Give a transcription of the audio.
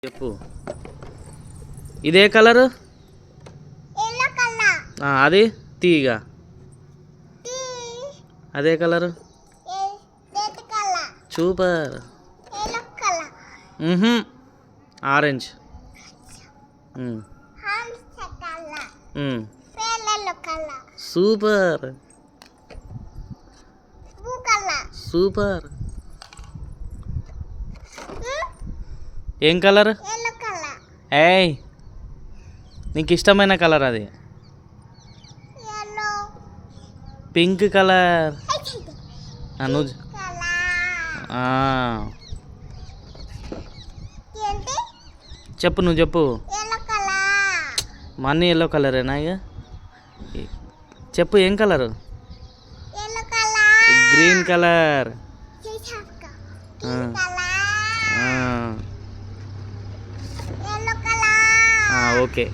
చెప్పు. ఇదే కలరు అది తీగ అదే colour super. Orange. Super super. ఏం కలర్? ఏయ్, నీకు ఇష్టమైన కలర్ అది. Pink colour. అనుజ్ చెప్పు, నువ్వు చెప్పు. మనీ ఎల్లో కలరేనా? ఇక చెప్పు, ఏం కలరు? Green colour. ఓకే.